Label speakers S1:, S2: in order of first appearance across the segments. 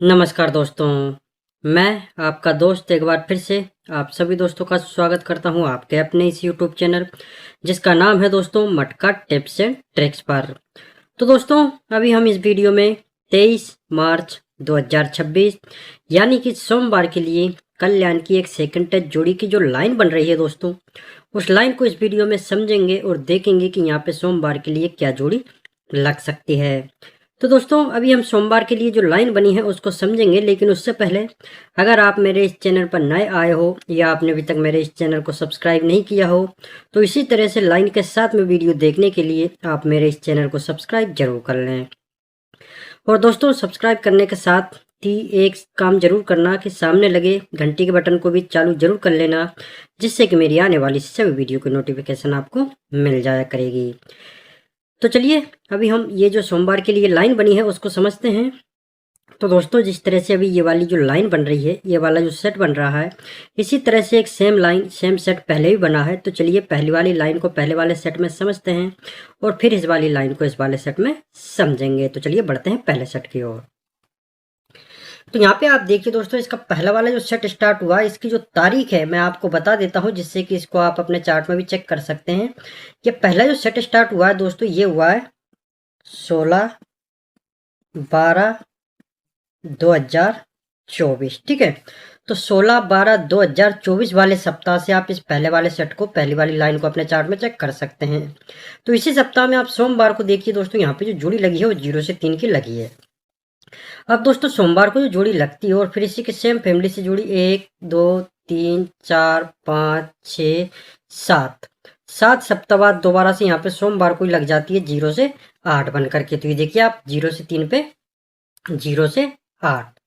S1: नमस्कार दोस्तों, मैं आपका दोस्त एक बार फिर से आप सभी दोस्तों का स्वागत करता हूं आपके अपने इस यूट्यूब चैनल जिसका नाम है दोस्तों मटका टिप्स एंड ट्रिक्स पर। तो दोस्तों अभी हम इस वीडियो में 23 मार्च 2026 यानी कि सोमवार के लिए कल्याण की एक सेकंड टच जोड़ी की जो लाइन बन रही है दोस्तों, उस लाइन को इस वीडियो में समझेंगे और देखेंगे कि यहाँ पे सोमवार के लिए क्या जोड़ी लग सकती है। तो दोस्तों अभी हम सोमवार के लिए जो लाइन बनी है उसको समझेंगे, लेकिन उससे पहले अगर आप मेरे इस चैनल पर नए आए हो या आपने अभी तक मेरे इस चैनल को सब्सक्राइब नहीं किया हो तो इसी तरह से लाइन के साथ में वीडियो देखने के लिए आप मेरे इस चैनल को सब्सक्राइब जरूर कर लें। और दोस्तों सब्सक्राइब करने के साथ ही एक काम जरूर करना कि सामने लगे घंटी के बटन को भी चालू जरूर कर लेना, जिससे कि मेरी आने वाली सभी वीडियो की नोटिफिकेशन आपको मिल जाया करेगी। तो चलिए अभी हम ये जो सोमवार के लिए लाइन बनी है उसको समझते हैं। तो दोस्तों जिस तरह से अभी ये वाली जो लाइन बन रही है, ये वाला जो सेट बन रहा है, इसी तरह से एक सेम लाइन सेम सेट पहले भी बना है। तो चलिए पहली वाली लाइन को पहले वाले सेट में समझते हैं और फिर इस वाली लाइन को इस वाले सेट में समझेंगे। तो चलिए बढ़ते हैं पहले सेट की ओर। तो यहाँ पे आप देखिए दोस्तों, इसका पहला वाला जो सेट स्टार्ट हुआ, इसकी जो तारीख है मैं आपको बता देता हूँ, जिससे कि इसको आप अपने चार्ट में भी चेक कर सकते हैं। ये पहला जो सेट स्टार्ट हुआ है दोस्तों, ये हुआ है 16/12/2024। ठीक है, तो 16/12/2024 वाले सप्ताह से आप इस पहले वाले सेट को, पहली वाली लाइन को अपने चार्ट में चेक कर सकते हैं। तो इसी सप्ताह में आप सोमवार को देखिए दोस्तों, यहाँ पे जो जोड़ी लगी है वो 0 से 3 की लगी है। अब दोस्तों सोमवार को जो जोड़ी लगती है और फिर इसी के सेम फैमिली से जोड़ी 1 2 3 4 5 6 7 7 सप्ताह बाद दोबारा से यहाँ पे सोमवार को ही लग जाती है 0 से 8 बन करके। तो ये देखिए आप 0 से 3 पे 0 से 8।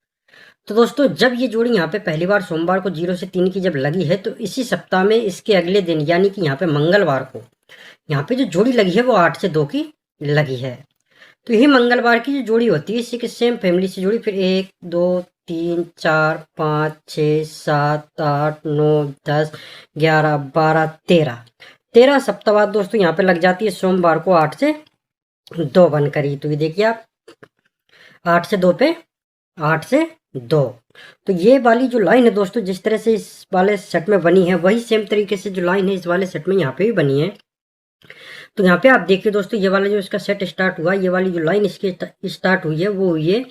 S1: तो दोस्तों जब ये जोड़ी यहाँ पे पहली बार सोमवार को 0 से 3 की जब लगी है, तो इसी सप्ताह में इसके अगले दिन यानी कि यहाँ पे मंगलवार को यहाँ पे जो जोड़ी लगी है वो 8 से 2 की लगी है। तो यही मंगलवार की जो जोड़ी होती है, इसी के सेम फैमिली से जोड़ी फिर 1 2 3 4 5 6 7 8 9 10 11 12 13 सप्ताह बाद दोस्तों यहाँ पे लग जाती है सोमवार को 8 से 2 बन करी। तो ये देखिए आप 8 से 2 पे 8 से 2। तो ये वाली जो लाइन है दोस्तों, जिस तरह से इस वाले सेट में बनी है, वही सेम तरीके से जो लाइन है इस वाले सेट में यहाँ पे भी बनी है। तो यहाँ पे आप देखिए दोस्तों, ये वाला जो इसका सेट स्टार्ट हुआ, ये वाली जो लाइन इसकी स्टार्ट हुई है वो हुई है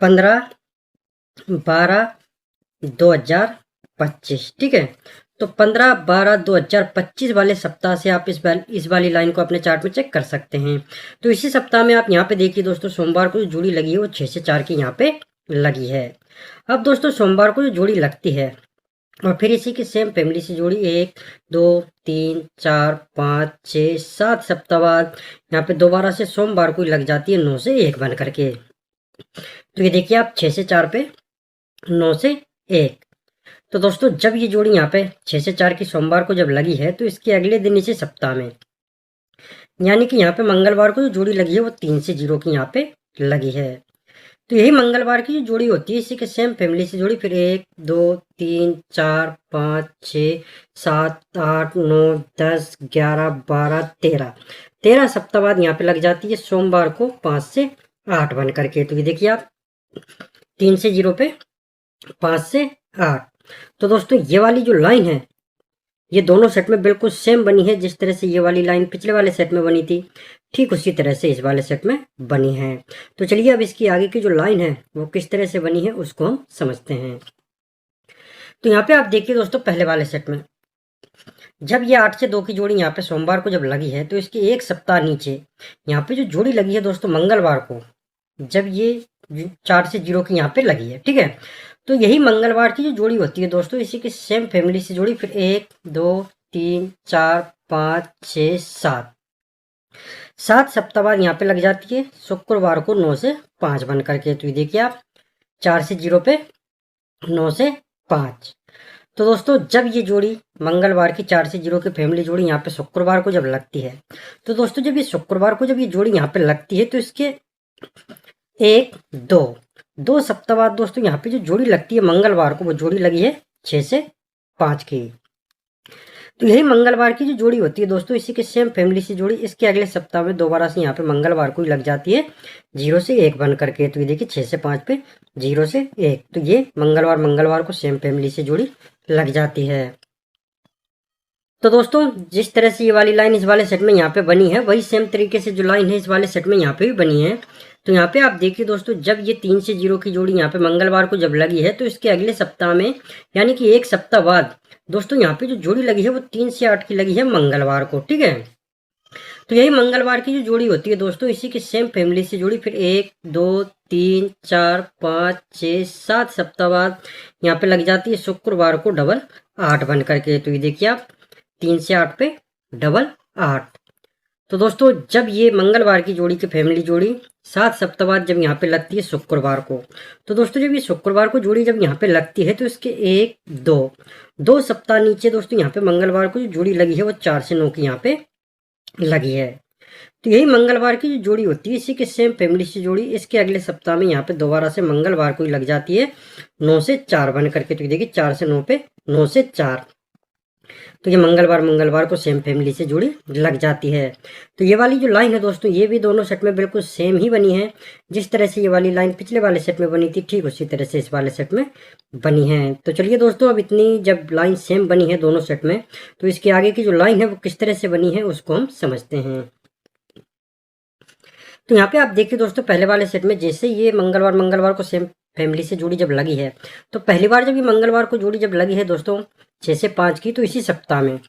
S1: 15/12/2025। ठीक है, तो 15/12/2025 वाले सप्ताह से आप इस वाली लाइन को अपने चार्ट में चेक कर सकते हैं। तो इसी सप्ताह में आप यहाँ पे देखिए दोस्तों, सोमवार को जो जोड़ी लगी है वो 6 से 4 की यहाँ पे लगी है। अब दोस्तों सोमवार को जो जोड़ी लगती है और फिर इसी की सेम फैमिली से जोड़ी 1 2 3 4 5 6 7 सप्ताह बाद यहाँ पे दोबारा से सोमवार को लग जाती है 9 से 1 बन करके। तो ये देखिए आप 6 से 4 पे 9 से 1। तो दोस्तों जब ये जोड़ी यहाँ पे 6 से 4 की सोमवार को जब लगी है, तो इसके अगले दिन इसी सप्ताह में यानी कि यहाँ पे मंगलवार को जो जोड़ी लगी है वो 3 से 0 की यहाँ पे लगी है। तो यही मंगलवार की जो जोड़ी होती है, इसी के सेम फैमिली से जोड़ी फिर 1 2 3 4 5 6 7 8 9 10 11 12 13 सप्ताह बाद यहाँ पे लग जाती है सोमवार को 5 से 8 बन करके। तो ये देखिए आप 3 से 0 पे 5 से 8। तो दोस्तों ये वाली जो लाइन है ये दोनों सेट में बिल्कुल सेम बनी है। जिस तरह से ये वाली लाइन पिछले वाले सेट में बनी थी, ठीक उसी तरह से इस वाले सेट में बनी है। तो चलिए अब इसकी आगे की जो लाइन है वो किस तरह से बनी है उसको हम समझते हैं। तो यहाँ पे आप देखिए दोस्तों, पहले वाले सेट में जब ये 8 से 2 की जोड़ी यहाँ पे सोमवार को जब लगी है, तो इसके एक सप्ताह नीचे यहाँ पे जो जोड़ी लगी है दोस्तों मंगलवार को, जब ये 4 से 0 की यहाँ पे लगी है। ठीक है, तो यही मंगलवार की जो जोड़ी होती है दोस्तों, इसी की सेम फैमिली से जोड़ी फिर 1 2 3 4 5 6 7 सप्ताह बाद यहाँ पे लग जाती है शुक्रवार को 9 से 5 बन करके। तो ये देखिए आप 4 से 0 पे 9 से 5। तो दोस्तों जब ये जोड़ी मंगलवार की 4 से 0 की फैमिली जोड़ी यहाँ पे शुक्रवार को जब लगती है, तो दोस्तों जब ये शुक्रवार को जब ये जोड़ी यहाँ पे लगती है, तो इसके 1 2 सप्ताह बाद दोस्तों यहाँ पे जो जोड़ी लगती है मंगलवार को, वो जोड़ी लगी है 6 से 5 की। तो यही मंगलवार की जो जोड़ी होती है दोस्तों, इसी के सेम फैमिली से जोड़ी इसके अगले सप्ताह में दोबारा से यहाँ पे मंगलवार को ही लग जाती है 0 से 1 बन करके। तो ये देखिए 6 से 5 पे 0 से 1, तो ये मंगलवार को सेम फैमिली से जोड़ी लग जाती है। तो दोस्तों जिस तरह से ये वाली लाइन इस वाले सेट में यहाँ पे बनी है, वही सेम तरीके से जो लाइन है इस वाले सेट में यहाँ पे भी बनी है। तो यहाँ पे आप देखिए दोस्तों, जब ये 3 से 0 की जोड़ी यहाँ पे मंगलवार को जब लगी है, तो इसके अगले सप्ताह में यानी कि एक सप्ताह बाद दोस्तों यहाँ पे जो जोड़ी लगी है वो 3 से 8 की लगी है मंगलवार को, ठीक है। तो यही मंगलवार की जो जोड़ी होती है दोस्तों, इसी की सेम फैमिली से जोड़ी फिर 1 2 3 4 5 6 7 सप्ताह बाद यहाँ पे लग जाती है शुक्रवार को डबल 8 बन करके। तो ये देखिए आप 3 से 8 पे डबल 8। तो दोस्तों जब ये मंगलवार की जोड़ी की फैमिली जोड़ी 7 सप्ताह बाद जब यहाँ पे लगती है शुक्रवार को, तो दोस्तों जब ये शुक्रवार को जोड़ी जब यहाँ पे लगती है, तो इसके 1 2 सप्ताह नीचे दोस्तों यहाँ पे मंगलवार को जो जोड़ी लगी है वो 4 से 9 की यहाँ पे लगी है। तो यही मंगलवार की जो जोड़ी होती है, इसी के सेम फैमिली से जोड़ी इसके अगले सप्ताह में यहाँ पे दोबारा से मंगलवार को ही लग जाती है 9 से 4 बन करके। तो देखिए 4 से 9 पे 9 से 4, तो ये मंगलवार को सेम फैमिली से जुड़ी लग जाती है। तो ये वाली जो लाइन है दोस्तों, ये भी दोनों सेट में बिल्कुल सेम ही बनी है। जिस तरह से ये वाली लाइन पिछले वाले सेट में बनी थी, ठीक उसी तरह से इस वाले सेट में बनी है। तो चलिए दोस्तों, अब इतनी जब लाइन सेम बनी है दोनों सेट में, तो इसके आगे की जो लाइन है वो किस तरह से बनी है उसको हम समझते हैं। तो यहाँ पे आप देखिए दोस्तों, पहले वाले सेट में जैसे ये मंगलवार को सेम फैमिली से जोड़ी जब लगी है, तो पहली बार जब ये मंगलवार को जोड़ी जब लगी है दोस्तों 6 से 5 की, तो इसी सप्ताह में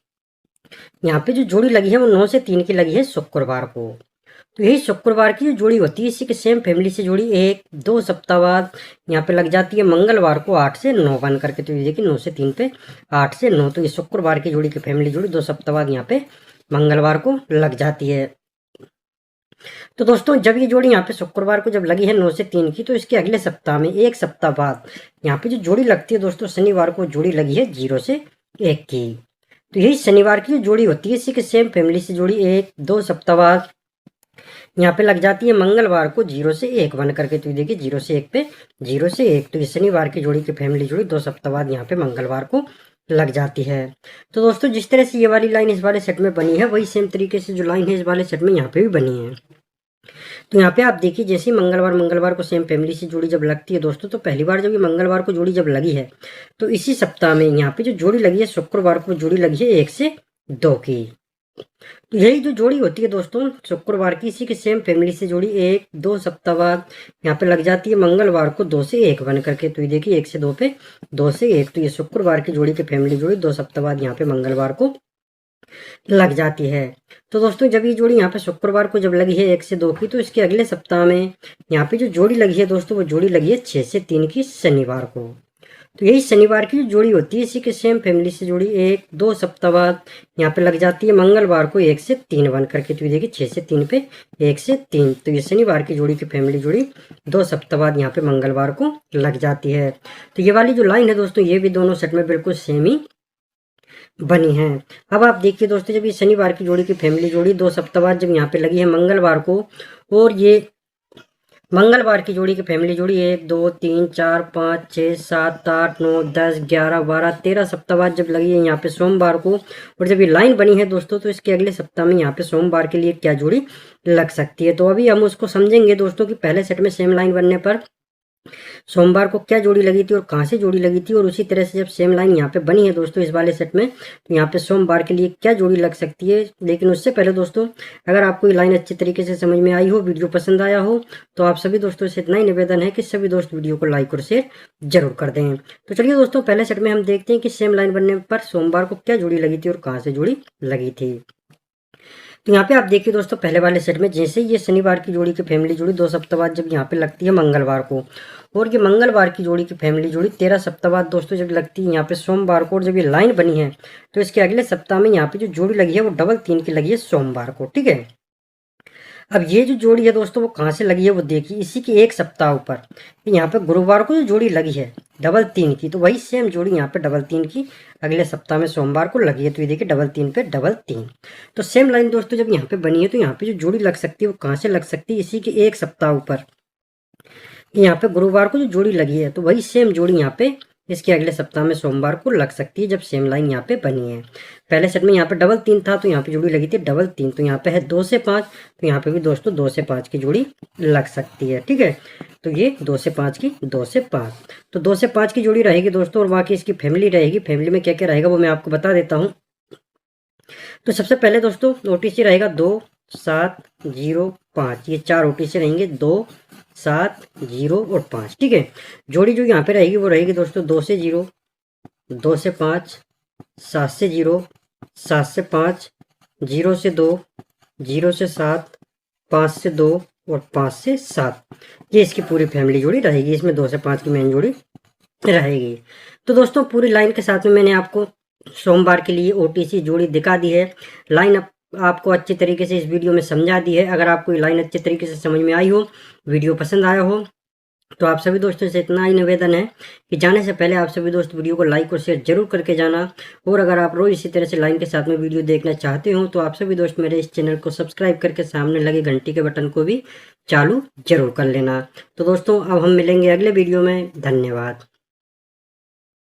S1: यहाँ पे जो जोड़ी लगी है वो 9 से 3 की लगी है शुक्रवार को। तो यही शुक्रवार की जो जोड़ी होती है, इसी के सेम फैमिली से जोड़ी 1 2 सप्ताह बाद यहाँ पे लग जाती है मंगलवार को 8 से 9 बन करके। तो ये देखिए 9 से 3 पे 8 से 9, तो ये शुक्रवार की जोड़ी की फैमिली जोड़ी 2 सप्ताह बाद यहाँ पे मंगलवार को लग जाती है। तो दोस्तों जब ये जोड़ी यहाँ पे शुक्रवार को जब लगी है 9 से 3 की, तो इसके अगले सप्ताह में एक सप्ताह बाद यहाँ पे जो जोड़ी लगती है दोस्तों, शनिवार को जोड़ी लगी है 0 से 1 की। तो यही शनिवार की जो जोड़ी होती है, इसी के सेम फैमिली से जोड़ी 1 2 सप्ताह बाद यहाँ पे लग जाती है मंगलवार को 0 से 1 बन करके। तो देखिए 0 से 1 पे 0 से 1, तो ये शनिवार की जोड़ी की फैमिली जोड़ी 2 सप्ताह बाद यहाँ पे मंगलवार को लग जाती है। तो दोस्तों जिस तरह से ये वाली लाइन इस वाले सेट में बनी है, वही सेम तरीके से जो लाइन है इस वाले सेट में यहाँ पे भी बनी है। तो यहाँ पे आप देखिए, जैसे मंगलवार को सेम फैमिली से जोड़ी जब लगती है दोस्तों, तो पहली बार जब ये मंगलवार को जोड़ी जब लगी है, तो इसी सप्ताह में यहाँ पे जो जोड़ी लगी है शुक्रवार को जोड़ी लगी है 1 से 2 की। तो यही जो जोड़ी होती है दोस्तों शुक्रवार की, इसी के सेम फैमिली से जोड़ी 1 2 सप्ताह बाद यहाँ पे लग जाती है मंगलवार को 2 से 1 बन करके। तो ये देखिए 1 से 2 पे 2 से 1, तो ये शुक्रवार की जोड़ी की फैमिली जोड़ी 2 सप्ताह बाद यहाँ पे मंगलवार को लग जाती है। तो दोस्तों जब ये जोड़ी यहाँ पे शुक्रवार को जब लगी है 1 से 2 की, तो इसके अगले सप्ताह में यहाँ पे जो जोड़ी लगी है दोस्तों, वो जोड़ी लगी है 6 से 3 की शनिवार को। तो यही शनिवार की जो जोड़ी होती है, इसी के सेम फैमिली से जोड़ी 1 2 सप्ताह बाद यहाँ पे लग जाती है मंगलवार को 1 से 3 बन करके। तो ये देखिए 6 से 3 पे 1 से 3, तो ये शनिवार की जोड़ी की फैमिली जोड़ी 2 सप्ताह बाद यहाँ पे मंगलवार को लग जाती है। तो ये वाली जो लाइन है दोस्तों, ये भी दोनों सेट में बिल्कुल सेम ही बनी है। अब आप देखिए दोस्तों, जब ये शनिवार की जोड़ी की फैमिली जोड़ी 2 सप्ताह बाद जब यहाँ पे लगी है मंगलवार को, और ये मंगलवार की जोड़ी की फैमिली जोड़ी 1 2 3 4 5 6 7 8 9 10 11 12 13 सप्ताह बाद जब लगी है यहाँ पे सोमवार को, और जब ये लाइन बनी है दोस्तों, तो इसके अगले सप्ताह में यहाँ पे सोमवार के लिए क्या जोड़ी लग सकती है। तो अभी हम उसको समझेंगे दोस्तों कि पहले सेट में सेम लाइन बनने पर सोमवार को क्या जोड़ी लगी थी और कहाँ से जोड़ी लगी थी, और उसी तरह से जब सेम लाइन यहाँ पे बनी है दोस्तों इस वाले सेट में, तो यहाँ पे सोमवार के लिए क्या जोड़ी लग सकती है। लेकिन उससे पहले दोस्तों, अगर आपको ये लाइन अच्छी तरीके से समझ में आई हो, वीडियो पसंद आया हो, तो आप सभी दोस्तों से इतना ही निवेदन है कि सभी दोस्त वीडियो को लाइक और शेयर जरूर कर दें। तो चलिए दोस्तों, पहले सेट में हम देखते हैं कि सेम लाइन बनने पर सोमवार को क्या जोड़ी लगी थी और कहाँ से जोड़ी लगी थी। तो यहाँ पे आप देखिए दोस्तों, पहले वाले सेट में जैसे ये शनिवार की जोड़ी की फैमिली जोड़ी 2 सप्ताह बाद जब यहाँ पे लगती है मंगलवार को, और ये मंगलवार की जोड़ी की फैमिली जोड़ी 13 सप्ताह बाद दोस्तों जब लगती है यहाँ पे सोमवार को, और जब ये लाइन बनी है, तो इसके अगले सप्ताह में यहाँ पे जो जोड़ी लगी है वो डबल 3 की लगी है सोमवार को, ठीक है। अब ये जो जोड़ी है दोस्तों, वो कहाँ से लगी है वो देखिए, इसी के एक सप्ताह ऊपर यहाँ पे गुरुवार को जो जोड़ी लगी है डबल 3 की, तो वही सेम जोड़ी यहाँ पे डबल 3 की अगले सप्ताह में सोमवार को लगी है। तो ये देखिए डबल 3 पे डबल 3, तो सेम लाइन दोस्तों जब यहाँ पे बनी है, तो यहाँ पे जो जोड़ी लग सकती है वो कहाँ से लग सकती है, इसी के एक सप्ताह ऊपर यहाँ पे गुरुवार को जो जोड़ी लगी है, तो वही सेम जोड़ी यहाँ पे इसके अगले सप्ताह में सोमवार को लग सकती है, जब सेम लाइन यहाँ पे बनी है। पहले सेट में यहाँ पे डबल 3 था, तो यहाँ पे जोड़ी लगी थी डबल 3, तो यहाँ पे है 2 से 5, तो यहाँ पे भी दोस्तों 2 से 5 की जोड़ी लग सकती है। ठीक है, तो ये 2 से 5 की 2 से 5, तो 2 से 5 की जोड़ी रहेगी दोस्तों। और बाकी इसकी फैमिली रहेगी, फैमिली में क्या क्या रहेगा वो मैं आपको बता देता हूँ। तो सबसे पहले दोस्तों OTC रहेगा 2 7 0 5, ये 4 OTC रहेंगे, 2 7 0 और 5। ठीक है, जोड़ी जो यहाँ पे रहेगी वो रहेगी दोस्तों 2 से 0, 2 से 5, 7 से 0, 7 से 5, 0 से 2, 0 से 7, 5 से 2 और 5 से 7। ये इसकी पूरी फैमिली जोड़ी रहेगी, इसमें 2 से 5 की मेन जोड़ी रहेगी। तो दोस्तों पूरी लाइन के साथ में मैंने आपको सोमवार के लिए OTC जोड़ी दिखा दी है। लाइन आपको अच्छी तरीके से इस वीडियो में समझा दी है। अगर आपको ये लाइन अच्छे तरीके से समझ में आई हो, वीडियो पसंद आया हो, तो आप सभी दोस्तों से इतना ही निवेदन है कि जाने से पहले आप सभी दोस्त वीडियो को लाइक और शेयर जरूर करके जाना। और अगर आप रोज इसी तरह से लाइन के साथ में वीडियो देखना चाहते हो, तो आप सभी दोस्त मेरे इस चैनल को सब्सक्राइब करके सामने लगे घंटी के बटन को भी चालू जरूर कर लेना। तो दोस्तों अब हम मिलेंगे अगले वीडियो में। धन्यवाद।